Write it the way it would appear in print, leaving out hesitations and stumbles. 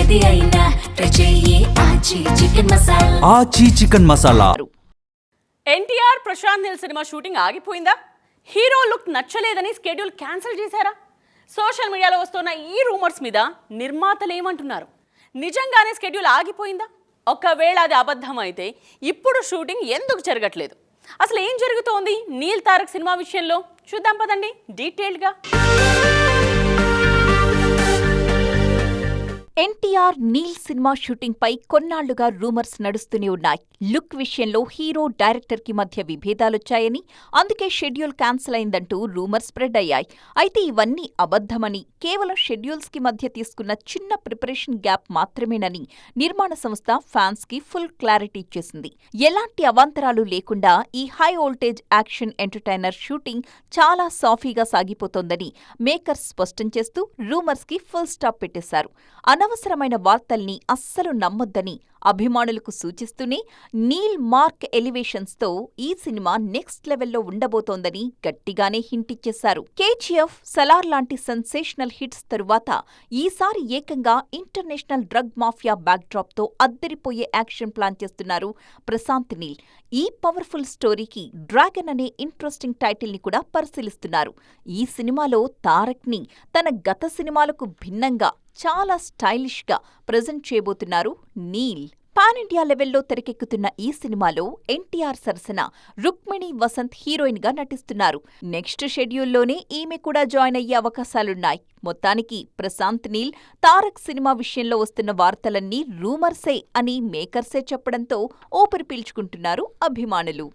ఏది అయినా ట్రై చెయ్యి ఆచి chicken masala. Aachi chicken masala. NTR Prashanth Neel cinema shooting ఆగిపోయిందా? హీరో లుక్ నచ్చలేదని స్కెడ్యూల్ క్యాన్సిల్ చేశారా? సోషల్ మీడియాలో వస్తున్న ఈ రూమర్స్ మీద నిర్మాతలు ఏమంటున్నారు? నిజంగానే స్కెడ్యూల్ ఆగిపోయిందా? ఒకవేళ అది అబద్ధం అయితే ఇప్పుడు షూటింగ్ ఎందుకు జరగట్లేదు? అసలు ఏం జరుగుతోంది నీల్ తారక్ సినిమా విషయంలో? చూద్దాం పదండి డీటెయిల్గా. ఎన్టీఆర్ నీల్ సినిమా షూటింగ్ పై కొన్నాళ్లుగా రూమర్స్ నడుస్తూనే ఉన్నాయి. లుక్ విషయంలో హీరో డైరెక్టర్ కి మధ్య విభేదాలొచ్చాయని, అందుకే షెడ్యూల్ క్యాన్సిల్ అయిందంటూ రూమర్స్ స్ప్రెడ్ అయ్యాయి. అయితే ఇవన్నీ అబద్ధమని, కేవలం షెడ్యూల్స్ కి మధ్య తీసుకున్న చిన్న ప్రిపరేషన్ గ్యాప్ మాత్రమేనని నిర్మాణ సంస్థ ఫ్యాన్స్ కి ఫుల్ క్లారిటీ ఇచ్చేసింది. ఎలాంటి అవాంతరాలు లేకుండా ఈ high voltage action entertainer shooting చాలా సాఫీగా సాగిపోతోందని మేకర్స్ స్పష్టం చేస్తూ రూమర్స్ కి ఫుల్ స్టాప్ పెట్టేశారు. అనవసరమైన వార్తల్ని అస్సలు నమ్మొద్దని అభిమానులకు సూచిస్తూనే నీల్ మార్క్ ఎలివేషన్స్ తో ఈ సినిమా నెక్స్ట్ లెవెల్లో ఉండబోతోందని గట్టిగానే హింటిచ్చేశారు. కేజీఎఫ్, సలార్ లాంటి సెన్సేషనల్ హిట్స్ తరువాత ఈసారి ఏకంగా ఇంటర్నేషనల్ డ్రగ్ మాఫియా బ్యాక్డ్రాప్ తో అద్దరిపోయే యాక్షన్ ప్లాన్ చేస్తున్నారు ప్రశాంత్ నీల్. ఈ పవర్ఫుల్ స్టోరీకి డ్రాగన్ అనే ఇంట్రెస్టింగ్ టైటిల్ ని కూడా పరిశీలిస్తున్నారు. ఈ సినిమాలో తారక్ ని తన గత సినిమాలకు భిన్నంగా చాలా స్టైలిష్ గా ప్రెజెంట్ చేయబోతున్నారు నీల్. పాన్ ఇండియా లెవెల్లో తెరకెక్కుతున్న ఈ సినిమాలో ఎన్టీఆర్ సరసన రుక్మిణి వసంత్ హీరోయిన్ గా నటిస్తున్నారు. నెక్స్ట్ షెడ్యూల్లోనే ఈమె కూడా జాయిన్ అయ్యే అవకాశాలున్నాయి. మొత్తానికి ప్రశాంత్ నీల్, తారక్ సినిమా విషయంలో వస్తున్న వార్తలన్నీ రూమర్సే అని మేకర్సే చెప్పడంతో ఊపిరి పీల్చుకుంటున్నారు అభిమానులు.